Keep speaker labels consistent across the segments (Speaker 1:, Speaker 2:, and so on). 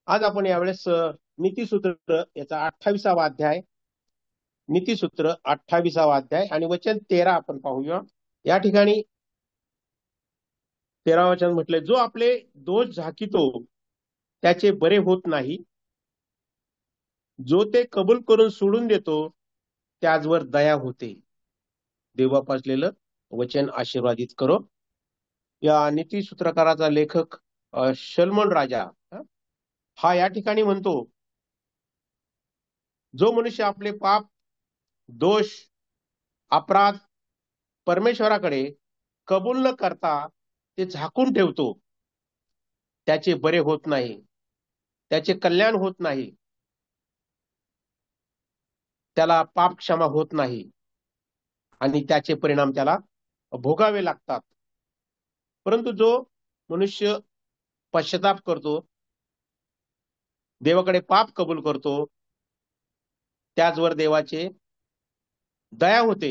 Speaker 1: आज आपण यावेळेस नीतिसूत्र याचा 28वा अध्याय, नीतिसूत्र 28वा अध्याय आणि वचन 13 आपण पाहूया. या ठिकाणी 13 वचन म्हटले, जो आपले दोष झाकितो त्याचे बरे होत नाही, जो ते कबूल करून सोडून देतो त्याचवर दया होते. देव वाचलेलं वचन आशीर्वादित करो. या नीतिसूत्रकाराचा लेखक शल्मोन राजा हा या ठिकाणी म्हणतो, जो मनुष्य आपले पाप, दोष, अपराध परमेश्वराकडे कबूल न करता ते झाकून ठेवतो त्याचे बरे होत नाही, त्याचे कल्याण होत नाही, त्याला पाप क्षमा होत नाही आणि त्याचे परिणाम त्याला भोगावे लागतात. परंतु जो मनुष्य पश्चाताप करतो, देवाकडे पाप कबूल करतो, त्याचवर देवाचे दया होते,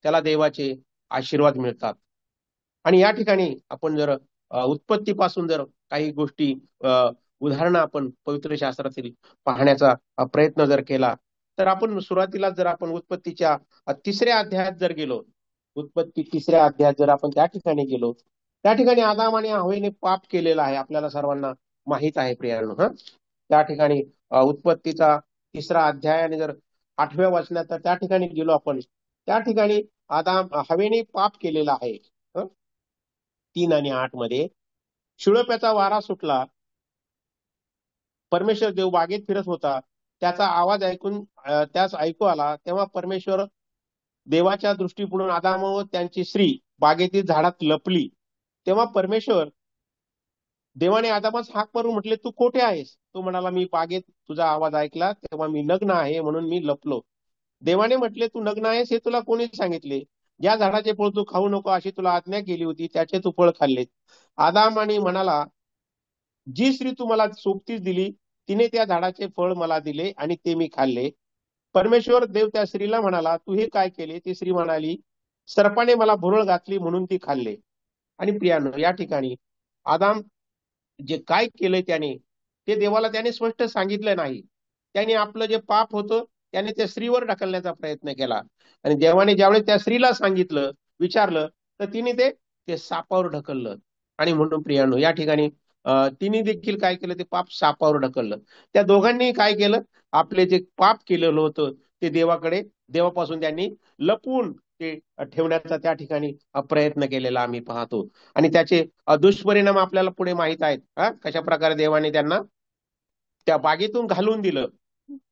Speaker 1: त्याला देवाचे आशीर्वाद मिळतात. आणि या ठिकाणी आपण जर उत्पत्तीपासून जर काही गोष्टी उदाहरणं आपण पवित्र शास्त्रातील पाहण्याचा प्रयत्न जर केला, तर आपण सुरुवातीला जर आपण उत्पत्तीच्या 3ऱ्या अध्यायात जर गेलो, उत्पत्ती 3ऱ्या अध्यायात जर आपण त्या ठिकाणी गेलो, त्या ठिकाणी आदाम आणि हव्वाने पाप केलेला आहे, आपल्याला सर्वांना माहित आहे प्रियांनो. त्या ठिकाणी उत्पत्तीचा 3रा अध्याय आणि जर 8व्या वचनात त्या ठिकाणी गेलो आपण, त्या ठिकाणी हव्वाने पाप केलेला आहे. 3 आणि 8 मध्ये शिळोप्याचा वारा सुटला, परमेश्वर देव बागेत फिरत होता, त्याचा आवाज ऐकून त्यास ऐकू आला, तेव्हा परमेश्वर देवाच्या दृष्टीपुढून आदाम व त्यांची स्त्री बागेतील झाडात लपली. तेव्हा परमेश्वर देवाने आदामास हाक मारून म्हटले, तू कोठे आहेस? तो म्हणाला, मी बागेत तुझा आवाज ऐकला तेव्हा मी नग्न आहे म्हणून मी लपलो. देवाने म्हटले, तू नग्न आहेस हे तुला कोणी सांगितले? ज्या झाडाचे फळ तू खाऊ नको अशी तुला आज्ञा केली होती त्याचे तू फळ खाल्ले. आदाम आणि म्हणाला, जी स्त्री तू मला सोबतीस दिली तिने त्या झाडाचे फळ मला दिले आणि ते मी खाल्ले. परमेश्वर देव त्या स्त्रीला म्हणाला, तू हे काय केले? ती स्त्री म्हणाली, सर्पाने मला भुरळ घातली म्हणून ती खाल्ले. आणि प्रियानो, या ठिकाणी आदाम जे काय केलंय त्याने, ते देवाला त्याने स्पष्ट सांगितलं नाही. त्याने आपलं जे पाप होतं त्याने त्या स्त्रीवर ढकलण्याचा प्रयत्न केला आणि देवाने ज्यावेळेस त्या स्त्रीला सांगितलं, विचारलं, तर तिने ते सापावर ढकललं. आणि म्हणून प्रियानो, या ठिकाणी तिने देखील काय केलं? ते पाप सापावर ढकललं. त्या दोघांनी काय केलं? आपले जे पाप केलेलं होतं ते देवापासून त्यांनी लपवून ते ठेवण्याचा त्या ठिकाणी प्रयत्न केलेला आम्ही पाहतो. आणि त्याचे दुष्परिणाम आपल्याला पुढे माहित आहेत. कशा प्रकारे देवाने त्यांना त्या बागेतून घालून दिलं,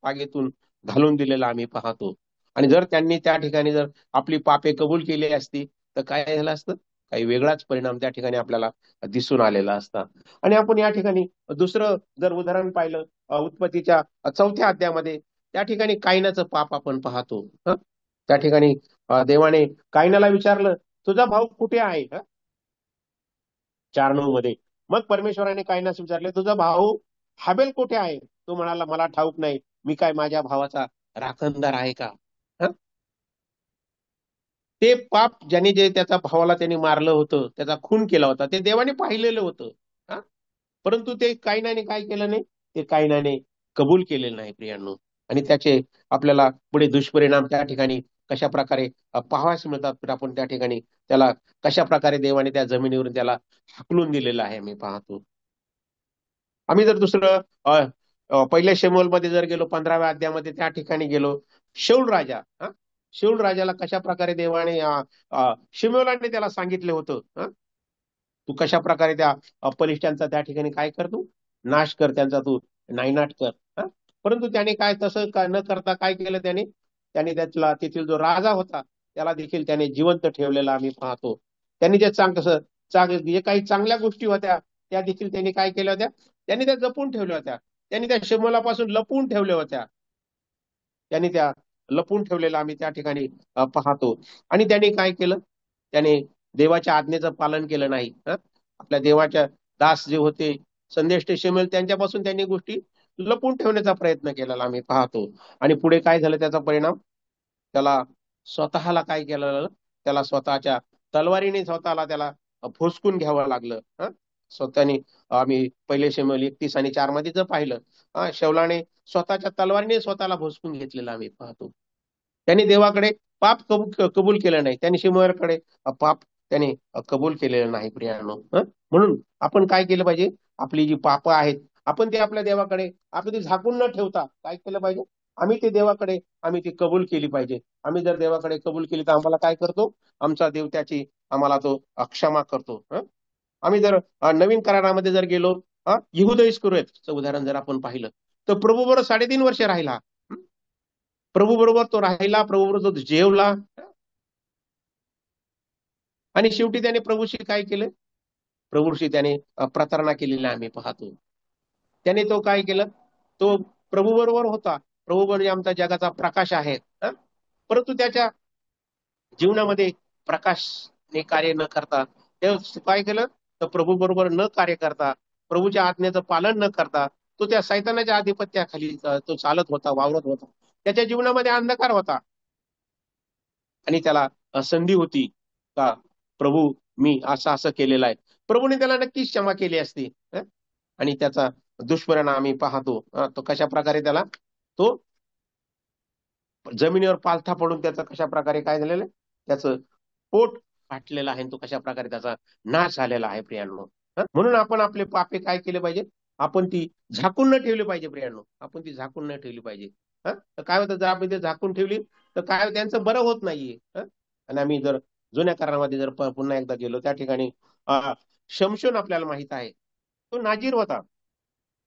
Speaker 1: बागेतून घालून दिलेलं आम्ही पाहतो. आणि जर त्यांनी त्या ठिकाणी जर आपली पापे कबूल केली असती तर काय झालं असतं? काही वेगळाच परिणाम त्या ठिकाणी आपल्याला दिसून आलेला असता. आणि आपण या ठिकाणी दुसरं जर उदाहरण पाहिलं, उत्पत्तीच्या 4थ्या अध्यायामध्ये त्या ठिकाणी कायनाचं पाप आपण पाहतो. त्या ठिकाणी देवाने कायनाला विचारलं, तुझा भाऊ कुठे आहे? 4:9 मध्ये मग परमेश्वराने कायनास विचारले, तुझा भाऊ हाबेल कुठे आहे? तो म्हणाला, मला ठाऊक नाही, मी काय माझ्या भावाचा राखणदार आहे का? ते पाप ज्याने जे त्याच्या भावाला त्यांनी मारलं होतं, त्याचा खून केला होता, ते देवाने पाहिलेलं होतं. परंतु ते कायनाने काय केलं नाही? ते कायनाने कबूल केलेलं नाही प्रियांनो. आणि त्याचे आपल्याला पुढे दुष्परिणाम त्या ठिकाणी कशा प्रकारे पाहावयास मिळतात. तर आपण त्या ठिकाणी त्याला कशा प्रकारे देवाने त्या जमिनीवरून त्याला हाकलून दिलेलं आहे मी पाहतो. आम्ही जर दुसरं पहिल्या शमूएल मध्ये जर गेलो, 15व्या अध्यायामध्ये त्या ठिकाणी गेलो, शौल राजा, शौल राजाला कशा प्रकारे देवाने शिमोलाने त्याला सांगितलं होतं, तू कशा प्रकारे त्या अपलिष्टांचा त्या ठिकाणी काय कर, तू नाश कर, त्यांचा तू नायनाट कर. परंतु त्याने काय तसं न करता काय केलं? त्याने त्याला तेथील जो राजा होता त्याला देखील त्याने जिवंत ठेवलेला आम्ही पाहतो. त्यांनी जे जे काही चांगल्या गोष्टी होत्या त्या देखील त्यांनी काय केल्या होत्या? त्यांनी त्या जपून ठेवल्या होत्या. त्यांनी त्या शिमोलापासून लपवून ठेवल्या होत्या. त्यांनी त्या लपवून ठेवलेला आम्ही त्या ठिकाणी पाहतो. आणि त्यांनी काय केलं? त्याने देवाच्या आज्ञेचं पालन केलं नाही. आपल्या देवाच्या दास जे होते संदेश शिमोल, त्यांच्यापासून त्यांनी गोष्टी लपवून ठेवण्याचा प्रयत्न केलेला आम्ही पाहतो. आणि पुढे काय झालं? त्याचा परिणाम त्याला स्वतःला काय केलं? त्याला स्वतःच्या तलवारीने स्वतःला त्याला फुसकून घ्यावं लागलं. स्वतःने आम्ही पहिले शमूएल 31:4 मध्ये जर पाहिलं, शौलाने स्वतःच्या तलवारीने स्वतःला भोसकून घेतलेलं आम्ही पाहतो. त्यांनी देवाकडे पाप कबूल केलं नाही. त्यांनी शमूएलकडे पाप त्याने कबूल केलेलं नाही प्रियानो. म्हणून आपण काय केलं पाहिजे? आपली जी पापं आहेत, आपण ते आपल्या देवाकडे आपण ते झाकून न ठेवता काय केलं पाहिजे? आम्ही ते देवाकडे आम्ही ती कबूल केली पाहिजे. आम्ही जर देवाकडे कबूल केली तर आम्हाला काय करतो? आमचा देव त्याची आम्हाला तो क्षमा करतो. आम्ही जर नवीन करारामध्ये जर गेलो, यहूदा इस्करियोतचं उदाहरण जर आपण पाहिलं, तर प्रभू बरोबर 3.5 वर्ष राहिला. प्रभू बरोबर तो राहिला, प्रभू बरोबर तो जेवला, आणि शेवटी त्याने प्रभूशी काय केलं? प्रभूशी त्याने प्रतारणा केलेली आम्ही पाहतो. त्याने तो काय केलं? तो प्रभू बरोबर होता. प्रभू म्हणजे आमचा जगाचा प्रकाश आहे. परंतु त्याच्या जीवनामध्ये प्रकाशने कार्य न करता ते काय केलं? तर प्रभू बरोबर न कार्य करता, प्रभूच्या आज्ञेचं पालन न करता, तो त्या सैतानाच्या आधिपत्याखाली तो चालत होता, वावरत होता. त्याच्या जीवनामध्ये अंधकार होता आणि त्याला संधी होती का, प्रभू मी असं असं केलेलं आहे. प्रभूने त्याला नक्कीच क्षमा केली असती. आणि त्याचा दुष्परिणाम आम्ही पाहतो. तो कशा प्रकारे त्याला तो जमिनीवर पालथा पडून त्याचा कशा प्रकारे काय झालेलं आहे? त्याचं पोट फाटलेलं आहे. तो कशा प्रकारे त्याचा नाश झालेला आहे प्रियांनो. म्हणून आपण आपले पापे काय केले पाहिजे? आपण ती झाकून न ठेवली पाहिजे प्रियांनो. आपण ती झाकून न ठेवली पाहिजे. तर काय होतं, जर आपण ते झाकून ठेवली तर काय त्यांचं बरं होत नाहीये. आणि आम्ही जर जुन्या करारामध्ये जर पुन्हा एकदा गेलो, त्या ठिकाणी शमशोन आपल्याला माहित आहे, तो नाजीर होता.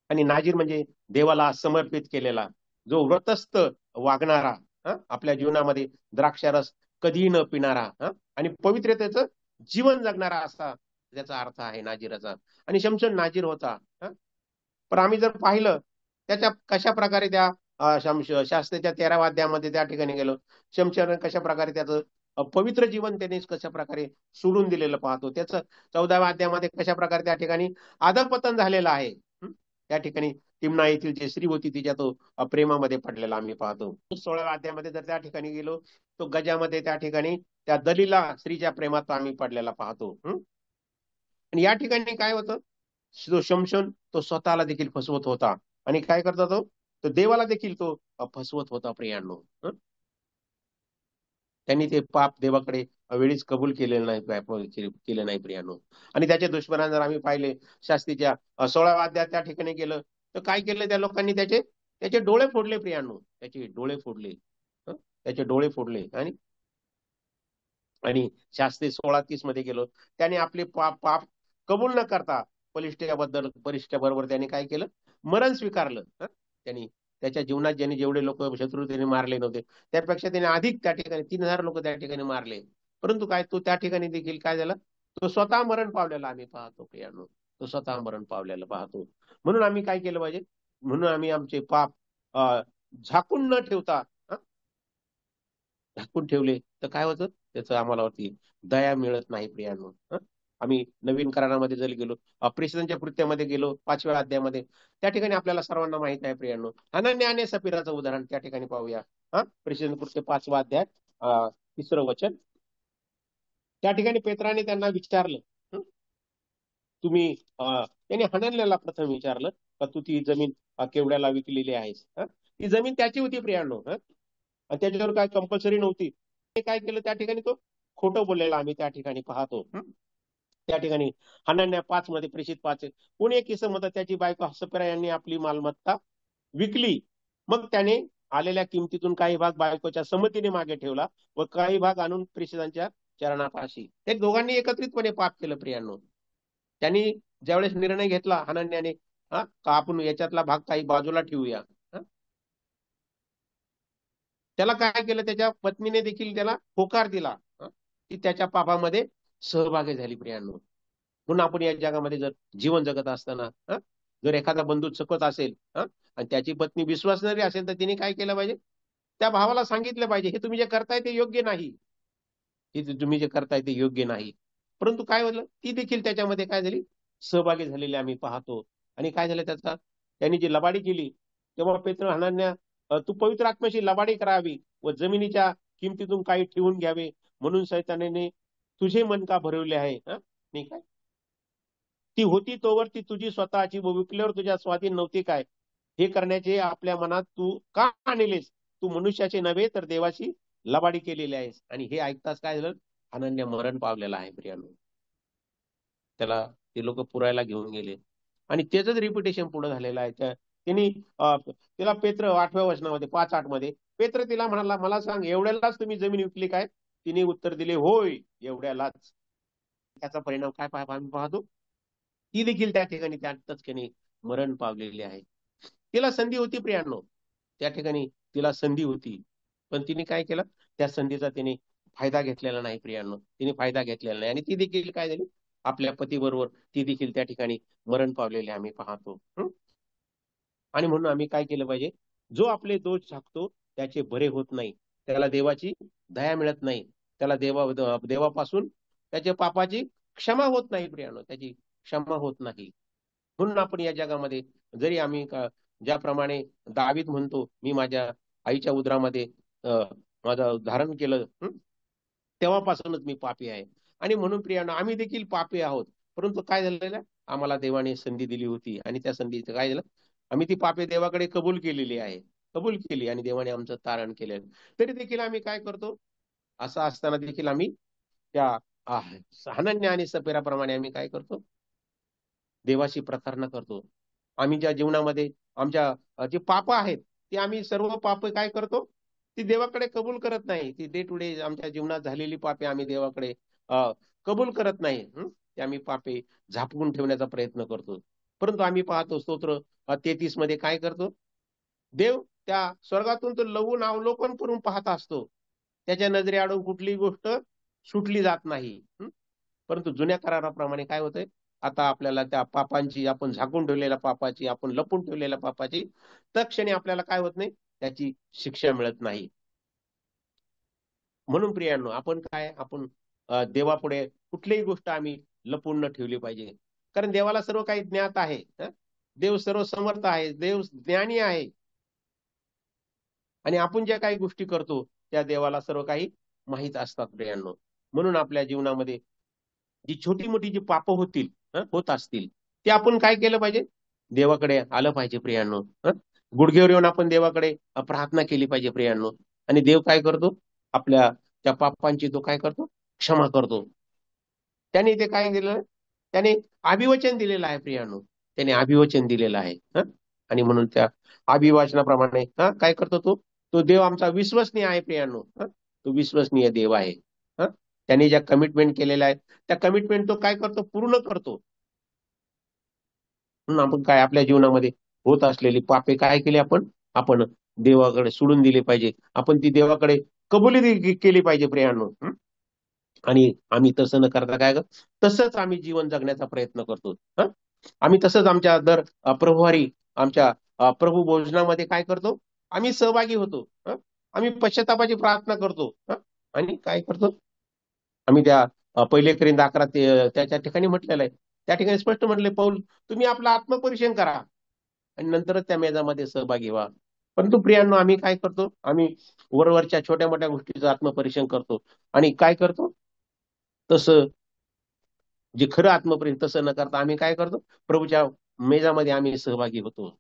Speaker 1: आणि नाजीर म्हणजे देवाला समर्पित केलेला, जो व्रतस्थ वागणारा, आपल्या जीवनामध्ये द्राक्षारस कधीही न पिणारा, आणि पवित्रतेचं जीवन जगणारा, असा त्याचा अर्थ आहे नाजीराचा. आणि शमशोन नाजीर होता. पण आम्ही जर पाहिलं त्याच्या कशा प्रकारे त्या शास्त्रेच्या 13व्या अध्यायामध्ये त्या ठिकाणी गेलो, शमशोन कशा प्रकारे त्याचं पवित्र जीवन त्याने कशा प्रकारे सोडून दिलेलं पाहतो. त्याचं 14व्या अध्यायामध्ये कशा प्रकारे त्या ठिकाणी अधःपतन झालेलं आहे. त्या ठिकाणी तिमना येथील जे स्त्री होती तिच्या तो प्रेमामध्ये पडलेला आम्ही पाहतो. 16व्या अध्यायामध्ये जर त्या ठिकाणी गेलो, तो गजामध्ये त्या ठिकाणी त्या दलीला स्त्रीच्या प्रेमात आम्ही पडलेला पाहतो. आणि या ठिकाणी काय होतं? जो शमशोन तो स्वतःला देखील फसवत होता. आणि काय करता तो? तर देवाला देखील तो फसवत होता प्रियांनो. त्यांनी ते पाप देवाकडे वेळीच कबूल केलेलं नाही, केलं नाही प्रियांनो. आणि त्याचे दुष्परिणाम जर आम्ही पाहिले, शास्त्रीच्या 16व्या अध्यायात त्या ठिकाणी गेलं, तर काय केलं त्या लोकांनी? त्याचे त्याचे डोळे फोडले प्रियांनो. त्याचे डोळे फोडले. त्याचे डोळे फोडले. आणि आणि शास्त्री 16:30 मध्ये गेलो, त्याने आपले पाप कबूल न करता बरोबर त्याने काय केलं? मरण स्वीकारलं. त्यांनी त्याच्या जीवनात ज्यांनी जेवढे लोक शत्रू त्याने मारले नव्हते, त्यापेक्षा त्याने अधिक त्या ठिकाणी 3,000 लोक त्या ठिकाणी मारले. परंतु काय, तो त्या ठिकाणी देखील काय झालं? तो स्वतः मरण पावलेला आम्ही पाहतो प्रियानो. तो स्वतः मरण पावलेला पाहतो. म्हणून आम्ही काय केलं पाहिजे? म्हणून आम्ही आमचे पाप झाकून न ठेवता, झाकून ठेवले तर काय होतं? त्याचं आम्हाला वरती दया मिळत नाही प्रियांनो. आम्ही नवीन करारामध्ये जर गेलो, प्रेषितांच्या कृत्यामध्ये गेलो, 5व्या अध्यायामध्ये, त्या ठिकाणी आपल्याला सर्वांना माहित आहे प्रियांनो, हनन्या आणि सफीराचं उदाहरण त्या ठिकाणी पाहूया. प्रेषितांचे कृत्य 5वा अध्याय 3रं वचन. त्या ठिकाणी पेत्राने त्यांना विचारलं, तुम्ही त्याने हनन्याला प्रथम विचारलं का तू ती जमीन केवढ्याला विकलेली आहेस? ती जमीन त्याची होती प्रियांनो. आणि त्याच्यावर काय कंपल्सरी नव्हती. ते काय केलं त्या ठिकाणी? तो खोटं बोललेला आम्ही त्या ठिकाणी पाहतो. त्या ठिकाणी हनन्या 5 मध्ये, प्रेषित 5, कोणी एक किस्सा म्हणतात त्याची बायको सफीरा यांनी आपली मालमत्ता विकली. मग त्याने आलेल्या किमतीतून काही भाग बायकोच्या संमतीने मागे ठेवला व काही भाग आणून प्रेषितांच्या चरणापाशी. ते दोघांनी एकत्रितपणे पाप केलं प्रियांनो. त्यांनी ज्यावेळेस निर्णय घेतला हनन्याने, का आपण याच्यातला भाग काही बाजूला ठेवूया, त्याला काय केलं? त्याच्या पत्नीने देखील त्याला होकार दिला. ती त्याच्या पापामध्ये सहभागी झाली प्रियांनो. म्हणून आपण या जगामध्ये जर जीवन जगत असताना, जर एखादा बंधू चुकत असेल, आणि त्याची पत्नी विश्वासणारी असेल, तर तिने काय केलं पाहिजे? त्या भावाला सांगितलं पाहिजे, हे तुम्ही जे करताय ते योग्य नाही. हे तुम्ही जे करताय ते योग्य नाही. परंतु काय झालं? ती देखील त्याच्यामध्ये काय झाली? सहभागी झालेली आम्ही पाहतो. आणि काय झालं त्याचा? त्यांनी जी लबाडी केली, तेव्हा पेत्र हनन्या, तू पवित्र आत्म्याशी लबाडी करावी व जमिनीच्या किमतीतून काही ठेवून घ्यावे, म्हणून सैतानाने तुझे मन का भरवले आहे? नाही काय ती होती तोवर ती तुझी स्वतःची, व विकल्यावर तुझ्या स्वाधीन नव्हती काय? हे करण्याचे आपल्या मनात तू का आणलेस? तू मनुष्याचे नव्हे तर देवाची लबाडी केलेली आहेस. आणि हे ऐकताच काय झालं? अनन्य मरण पावलेला आहे प्रियानो. त्याला ते लोक पुरायला घेऊन गेले आणि त्याच रिपिटेशन पुढे झालेलं आहे. त्यांनी तिला पेत्र 8व्या वचनामध्ये 5:8 मध्ये पेत्र तिला म्हणाला, मला सांग, एवढ्यालाच तुम्ही जमीन विकली काय? तिने उत्तर दिले, होय, एवढ्यालाच. त्याचा परिणाम काय आम्ही पाहतो? ती देखील त्या ठिकाणी त्याच ठिकाणी मरण पावलेली आहे. तिला संधी होती प्रियांनो, त्या ठिकाणी तिला संधी होती, पण तिने काय केलं? त्या संधीचा तिने फायदा घेतलेला नाही प्रियांनो, तिने फायदा घेतलेला नाही आणि ती देखील काय झाली? आपल्या पतीबरोबर ती देखील त्या ठिकाणी मरण पावलेले आम्ही पाहतो. आणि म्हणून आम्ही काय केलं पाहिजे? जो आपले दोष झाकतो त्याचे बरे होत नाही, त्याला देवाची दया मिळत नाही, त्याला देवापासून त्याच्या पापाची क्षमा होत नाही प्रियानो, त्याची क्षमा होत नाही. म्हणून आपण या जगामध्ये जरी आम्ही ज्याप्रमाणे दावीद म्हणतो, मी माझ्या आईच्या उदरामध्ये माझं धारण केलं, तेव्हापासूनच मी पापी आहे. आणि म्हणून प्रियानो, आम्ही देखील पापी आहोत, परंतु काय झालेलं? आम्हाला देवाने संधी दिली होती आणि त्या संधीचं काय झालं? आम्ही ती पापे देवाकडे कबूल केलेली आहे, कबूल केली आणि देवाने आमचं तारण केलं. तरी देखील आम्ही काय करतो? असं असताना देखील आम्ही त्या हनन्या आणि सपेराप्रमाणे आम्ही काय करतो? देवाशी प्रतारणा करतो. आम्ही ज्या जीवनामध्ये आमच्या जे पाप आहेत, ते आम्ही सर्व पाप काय करतो? ती देवाकडे कबूल करत नाही. ती डे टू डे आमच्या जीवनात झालेली पापे आम्ही देवाकडे कबूल करत नाही. ते आम्ही पापे झापवून ठेवण्याचा प्रयत्न करतो. परंतु आम्ही पाहतो स्तोत्र 33 मध्ये काय करतो? देव त्या स्वर्गातून तो लवून अवलोकन करून पाहत असतो. त्याच्या नजरेआडून कुठलीही गोष्ट सुटली जात नाही. परंतु जुन्या कराराप्रमाणे काय होतंय? आता आपल्याला त्या पापांची, आपण झाकून ठेवलेल्या पापाची, आपण लपून ठेवलेल्या पापाची तत्क्षणी आपल्याला काय होत नाही? त्याची शिक्षा मिळत नाही. म्हणून प्रियांनो, आपण देवापुढे कुठलीही गोष्ट आम्ही लपून न ठेवली पाहिजे, कारण देवाला सर्व काही ज्ञात आहे. देव सर्व समर्थ आहे, देव ज्ञानी आहे आणि आपण ज्या काही गोष्टी करतो त्या देवाला सर्व काही माहीत असतात प्रियांनो. म्हणून आपल्या जीवनामध्ये जी छोटी मोठी जी पाप होत असतील, ते आपण काय केलं पाहिजे? देवाकडे आलं पाहिजे प्रियांनो. गुडघेवर येऊन आपण देवाकडे प्रार्थना केली पाहिजे प्रियांनो. आणि देव काय करतो? आपल्या त्या पापांची तो काय करतो? क्षमा करतो. त्याने ते काय दिलं? त्याने अभिवचन दिलेलं आहे प्रियांनो, त्याने अभिवचन दिलेलं आहे. आणि म्हणून त्या अभिवचनाप्रमाणे काय करतो तो? तो देव आमचा विश्वसनीय आहे प्रियांनो. तो विश्वसनीय देव आहे. त्याने ज्या कमिटमेंट केलेल्या आहेत त्या कमिटमेंट तो काय करतो? पूर्ण करतो. म्हणून आपण काय आपल्या जीवनामध्ये होत असलेली पापे काय केली? आपण देवाकडे सोडून दिली पाहिजे. आपण ती देवाकडे कबुली केली पाहिजे प्रियांनो. आणि आम्ही तसं न करता काय, तसंच आम्ही जीवन जगण्याचा प्रयत्न करतो. आम्ही तसंच आमच्या दर प्रभुवारी आमच्या प्रभू भोजनामध्ये काय करतो? आम्ही सहभागी होतो. आम्ही पश्चातापाची प्रार्थना करतो. आणि काय करतो? आम्ही त्या 1 Corinthians 11 त्याच्या ठिकाणी म्हटलेलं आहे, त्या ठिकाणी स्पष्ट म्हटले पौल, तुम्ही आपलं आत्मपरीक्षण करा आणि नंतरच त्या मेजामध्ये सहभागी व्हा. परंतु प्रियांनो, आम्ही काय करतो? आम्ही वरवरच्या छोट्या मोठ्या गोष्टीचं आत्मपरीक्षण करतो आणि काय करतो? तसं जे खरं आत्मपरीक्षण तसं न करता आम्ही काय करतो? प्रभूच्या मेजामध्ये आम्ही सहभागी होतो.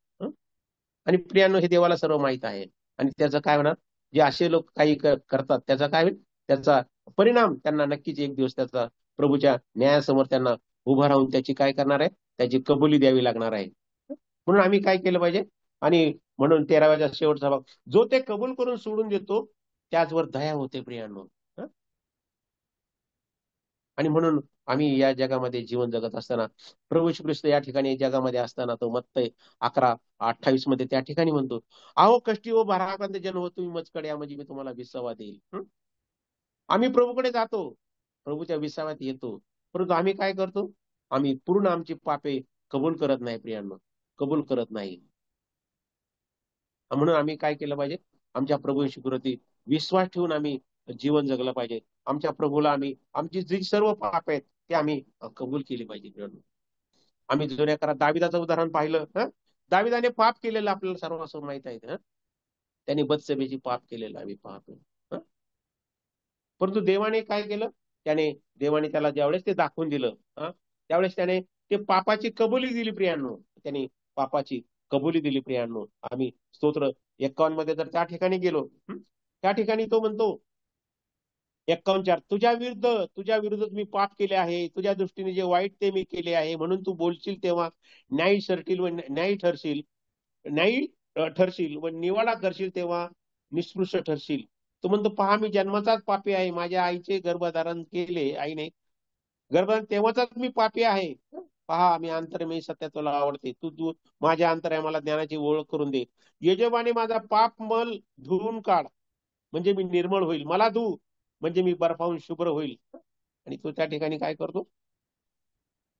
Speaker 1: आणि प्रियांनो, हे देवाला सर्व माहित आहे आणि त्याचं काय होणार? जे असे लोक काही करतात त्याचा काय होईल? त्याचा परिणाम त्यांना नक्कीच एक दिवस त्याचा प्रभूच्या न्यायासमोर त्यांना उभं राहून त्याची काय करणार आहे? त्याची कबुली द्यावी लागणार आहे. म्हणून आम्ही काय केलं पाहिजे? आणि म्हणून 13व्या शेवटचा भाग, जो ते कबूल करून सोडून देतो त्याचवर दया होते प्रियांनो. आणि म्हणून आम्ही या जगामध्ये जीवन जगत असताना, प्रभू श्री ख्रिस्त या ठिकाणी जगामध्ये असताना तो मत्तई 11:28 मध्ये त्या ठिकाणी म्हणतो, अहो कष्टी व भाराक्रांत जन हो, तुम्ही मजकडे या, म्हणजे मी तुम्हाला विसावा देईल. आम्ही प्रभूकडे जातो, प्रभूच्या विसाव्यात येतो, परंतु आम्ही काय करतो? आम्ही पूर्ण आमची पापे कबूल करत नाही प्रियांनो, कबूल करत नाही. म्हणून आम्ही काय केलं पाहिजे? आमच्या प्रभू येशू ख्रिस्तावरती विश्वास ठेवून आम्ही जीवन जगलं पाहिजे. आमच्या प्रभूला आमची जी सर्व पाप आहेत ते आम्ही कबूल केली पाहिजे. आम्ही जुन्या काळात दाविदाचं उदाहरण पाहिलं. दाविदाने पाप केलेलं आपल्याला सर्वांसमोर माहित आहे. त्यांनी बत्सबेची पाप केलेलं आम्ही पाहतो. परंतु देवाने काय केलं? देवाने त्याला ज्यावेळेस ते दाखवून दिलं, त्यावेळेस त्याने ते पापाची कबुली दिली प्रियांनो. त्यांनी पापाची कबुली दिली प्रियांनो. आम्ही स्तोत्र 51 मध्ये जर त्या ठिकाणी गेलो, त्या ठिकाणी तो म्हणतो 51:4, तुझ्या विरुद्ध मी पाप केले आहे, तुझ्या दृष्टीने जे वाईट ते मी केले आहे, म्हणून तू बोलशील तेव्हा न्यायी ठरशील व न्यायी ठरशील व निवाडा करशील तेव्हा निष्पृष ठरशील. तो म्हणतो, पहा मी जन्माचाच पापी आहे, माझ्या आईचे गर्भधारण केले आईने, गर्भधारण तेव्हाचाच मी पापी आहे. पहा मी अंतर्मयी सत्य तुला आवडते, तू तू माझ्या अंतराय मला ज्ञानाची ओळख करून दे. यजमाने माझा पाप मल धुवून काढ, म्हणजे मी निर्मळ होईल. मला धू, म्हणजे मी बर्फाहून शुभ्र होईल. आणि तो त्या ठिकाणी काय करतो,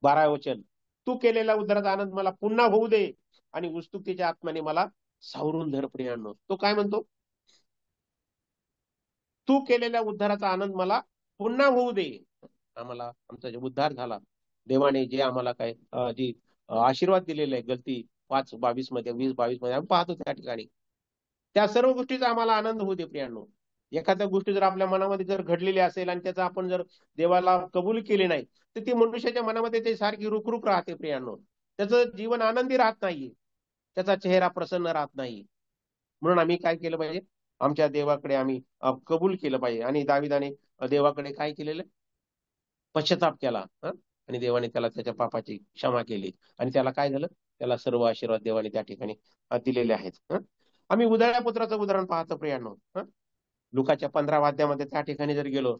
Speaker 1: 12 वचन, तू केलेला उद्धाराचा आनंद मला पुन्हा होऊ दे आणि उत्सुकतेच्या आत्म्याने मला सावरून धर प्रियांनो. तो काय म्हणतो, तू केलेल्या उद्धाराचा आनंद मला पुन्हा होऊ दे. आम्हाला आमचा जे उद्धार झाला, देवाने जे आम्हाला काय जी आशीर्वाद दिलेले आहे, गलती 5:22 मध्ये 20:22 मध्ये आम्ही पाहतो त्या ठिकाणी, त्या सर्व गोष्टीचा आम्हाला आनंद होऊ दे प्रियांनो. एखाद्या गोष्टी जर आपल्या मनामध्ये जर घडलेली असेल आणि त्याचा आपण जर देवाला कबूल केली नाही, तर ती मनुष्याच्या मनामध्ये ते सारखी रुखरुख राहते प्रियांनो. त्याचं जीवन आनंदी राहत नाही, त्याचा चेहरा प्रसन्न राहत नाही. म्हणून आम्ही काय केलं पाहिजे, आमच्या देवाकडे आम्ही कबूल केलं पाहिजे. आणि दाविदाने देवाकडे काय केलेलं, पश्चाताप केला. आणि देवाने त्याला त्याच्या पापाची क्षमा केली आणि त्याला काय झालं, त्याला सर्व आशीर्वाद देवाने त्या ठिकाणी दिलेले आहेत. आम्ही उधळ्या पुत्राचं उदाहरण पाहतो प्रियांनो. लुकाच्या 15 अध्यायामध्ये त्या ठिकाणी जर गेलो,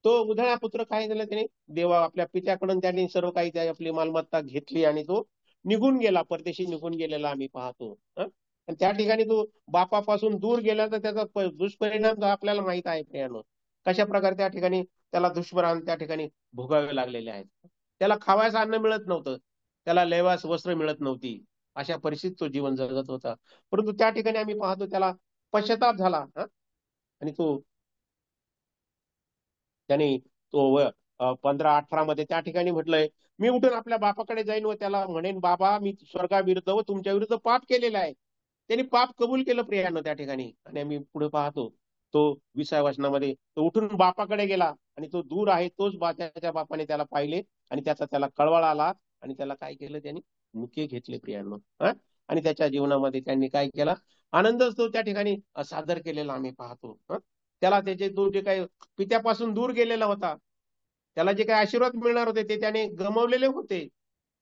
Speaker 1: तो उधळा पुत्र काय झालं, त्याने देवा आपल्या पित्याकडून त्यांनी सर्व काही त्या आपली मालमत्ता घेतली आणि तो निघून गेला, परदेशी निघून गेलेला आम्ही पाहतो. आणि त्या ठिकाणी तो बापापासून दूर गेला, तर त्याचा दुष्परिणाम आपल्याला माहित आहे प्रियांनो. कशा प्रकारे त्या ठिकाणी त्याला दुष्परिणाम त्या ठिकाणी भोगावे लागलेले आहेत. त्याला खावायचं अन्न मिळत नव्हतं, त्याला लेवास वस्त्र मिळत नव्हती, अशा परिस्थितीत तो जीवन जगत होता. परंतु त्या ठिकाणी आम्ही पाहतो त्याला पश्चाताप झाला. आणि त्याने तो 15:18 मध्ये त्या ठिकाणी म्हटलंय, मी उठून आपल्या बापाकडे जाईन व त्याला म्हणेन, बाबा मी स्वर्गाविरुद्ध व तुमच्या विरुद्ध पाप केलेला आहे. त्यांनी पाप कबूल केलं प्रियानं त्या ठिकाणी. आणि आम्ही पुढे पाहतो तो 20व्या वचनामध्ये, तो उठून बापाकडे गेला आणि तो दूर आहे तोच त्याच्या बापाने त्याला पाहिले आणि त्याला कळवळा आला आणि त्याला काय केलं, त्यांनी मुके घेतले प्रियानं. आणि त्याच्या जीवनामध्ये त्यांनी काय केला, आनंदच तो त्या ठिकाणी सादर केलेला आम्ही पाहतो. त्याला त्याचे तो जे काही पित्यापासून दूर गेलेला होता, त्याला जे काही आशीर्वाद मिळणार होते ते त्याने गमावलेले होते.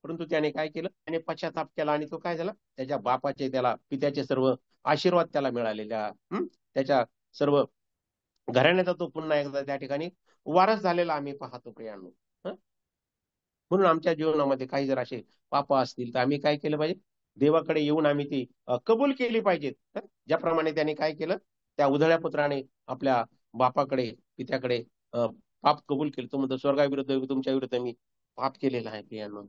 Speaker 1: परंतु त्याने काय केलं, त्याने पश्चाताप केला आणि तो काय झाला, त्याच्या बापाचे त्याला पित्याचे सर्व आशीर्वाद त्याला मिळालेल्या, त्याच्या सर्व घराण्याचा तो पुन्हा एकदा त्या ठिकाणी वारस झालेला आम्ही पाहतो प्रियांनो. म्हणून आमच्या जीवनामध्ये काही जर असे पाप असतील तर आम्ही काय केलं पाहिजे, देवाकडे येऊन आम्ही ती कबूल केली पाहिजेत. ज्याप्रमाणे त्याने काय केलं, त्या उधळ्या पुत्राने आपल्या बापाकडे पित्याकडे पाप कबूल केलं. तो म्हणतो, स्वर्गाविरुद्ध तुमच्या विरुद्ध मी पाप केलेला आहे प्रियांनो.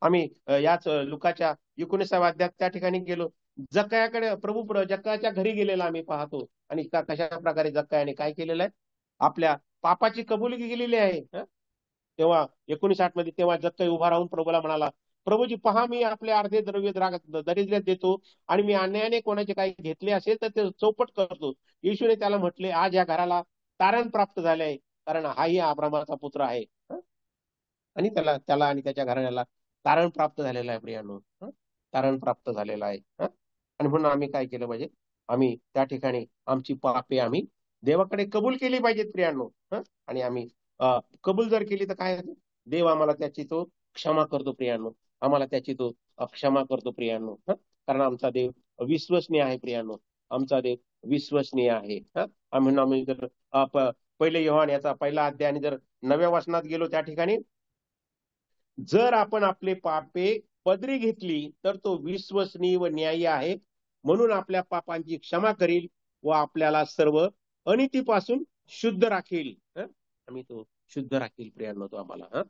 Speaker 1: आम्ही याच लुकाच्या 19व्या अध्यायात त्या ठिकाणी गेलो, जक्कयाकडे प्रभू जक्कयाच्या घरी गेलेला आम्ही पाहतो. आणि कशा प्रकारे जक्कयाने काय केलेलं आहे, आपल्या पापाची कबुली केलेली आहे. तेव्हा 19:8 मध्ये तेव्हा जक्कई उभा राहून प्रभूला म्हणाला, प्रभूजी पहा मी आपले अर्धे द्रव्य दरिद्र्यात देतो आणि मी अन्यायाने कोणाचे काही घेतले असेल तर ते चौपट करतो. येशूने त्याला म्हटले, आज या घराला तारण प्राप्त झाले आहे, कारण हाही अब्रामाचा पुत्र आहे. आणि त्याला आणि त्याच्या घराण्याला तारण प्राप्त झालेलं आहे प्रियांनो. तारण प्राप्त झालेलं आहे. आणि म्हणून आम्ही काय केलं पाहिजे, आम्ही त्या ठिकाणी आमची पापे आम्ही देवाकडे कबूल केली पाहिजेत प्रियांनो. आणि आम्ही कबूल जर केली तर काय होतं, देव आम्हाला त्याची तो क्षमा करतो प्रियांनो. आम्हाला त्याची तो क्षमा करतो प्रियांनो. कारण आमचा देव विश्वसनीय आहे प्रियांनो. आमचा देव विश्वसनीय आहे. आम्ही जर पहिले योहान याचा 1 अध्याय आणि जर 9व्या वचनात गेलो, त्या ठिकाणी जर आपण आपले पापे पदरी घेतली तर तो विश्वसनीय व न्यायी आहे, म्हणून आपल्या पापांची क्षमा करील व आपल्याला सर्व अनितीपासून शुद्ध राखील. आम्ही तो शुद्ध राखील प्रियांनो तो आम्हाला.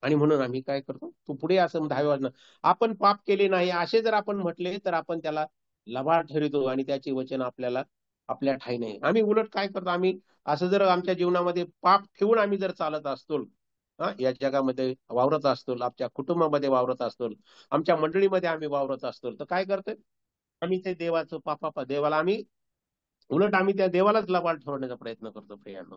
Speaker 1: आणि म्हणून आम्ही काय करतो, तो पुढे असं 10व्या वचनात, आपण पाप केले नाही असे जर आपण म्हटले तर आपण त्याला लबाड ठरवितो आणि त्याचे वचन आपल्याला आपल्या ठाई नाही. आम्ही उलट काय करतो, आम्ही असं जर आमच्या जीवनामध्ये पाप ठेवून आम्ही जर चालत असतो, या जगामध्ये वावरत असतो, आपल्या कुटुंबामध्ये वावरत असतो, आमच्या मंडळीमध्ये आम्ही वावरत असतो, तर काय करतोय आम्ही, ते देवाला आम्ही उलट आम्ही त्या देवालाच लबाड ठरवण्याचा प्रयत्न करतो प्रियांनो.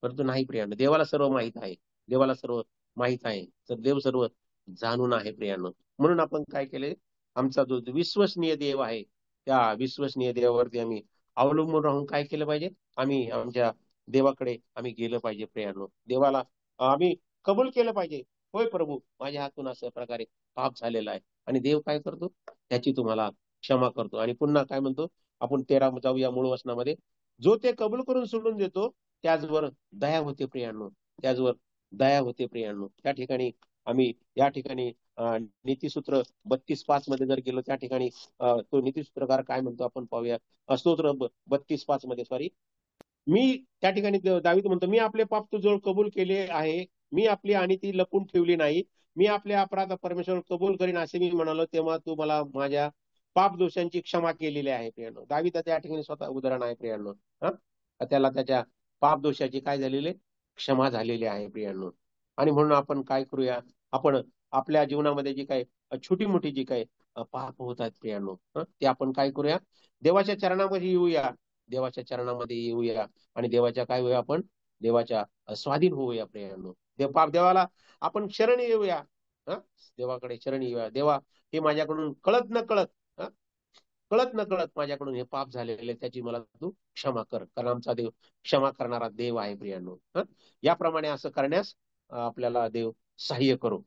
Speaker 1: परंतु नाही प्रियानं, देवाला सर्व माहित आहे. देवाला सर्व माहित आहे. तर देव सर्व जाणून आहे प्रियानं. म्हणून आपण काय केले, आमचा जो विश्वसनीय देव आहे, त्या विश्वसनीय देवावरती आम्ही अवलंबून राहून काय केलं पाहिजे, आम्ही आमच्या देवाकडे आम्ही गेलं पाहिजे प्रियानं. देवाला आम्ही कबूल केलं पाहिजे. होय प्रभू, माझ्या हातून अशा प्रकारे पाप झालेला आहे. आणि देव काय करतो, त्याची तुम्हाला क्षमा करतो. आणि पुन्हा काय म्हणतो, आपण 13 जाऊया मूळ वचनामध्ये, जो ते कबूल करून सोडून देतो त्याचवर दया होते प्रियांनो, त्याचवर दया होते प्रियांनो. त्या ठिकाणी आम्ही या ठिकाणी नीतीसूत्र 32:5 मध्ये जर गेलो, त्या ठिकाणी तो नीतीसूत्रकार काय म्हणतो आपण पाहूया. स्तोत्र 32:5 मध्ये, सॉरी, मी त्या ठिकाणी दावीद म्हणतो, मी आपले पाप तुझजवळ कबूल केले आहे, मी आपली आणि ती लपून ठेवली नाही. मी आपले अपराध परमेश्वर कबूल करीन असे मी म्हणालो, तेव्हा तू मला माझ्या पाप दोषांची क्षमा केलेली आहे प्रियानो. दावीद त्या ठिकाणी स्वतः उदाहरण आहे प्रियानो. हा, त्याला त्याच्या पाप दोषाची काय झालेली, क्षमा झालेली आहे प्रियानो. आणि म्हणून आपण काय करूया, आपण आपल्या जीवनामध्ये जी काही छोटी मोठी जी काही पाप होत आहेत प्रियानो, ते आपण काय करूया, देवाच्या चरणामध्ये येऊया, देवाच्या चरणामध्ये येऊया. आणि देवाच्या काय होऊया, आपण देवाच्या स्वाधीन होऊया प्रियानो. देवाला आपण शरण येऊया. हा, देवाकडे शरण येऊया. देवा, हे माझ्याकडून कळत न कळत, कळत न कळत माझ्याकडून हे पाप झालेले, त्याची मला तू क्षमा कर, कारण आमचा देव क्षमा करणारा देव आहे प्रियानो. याप्रमाणे असं करण्यास आपल्याला देव सहाय्य करो.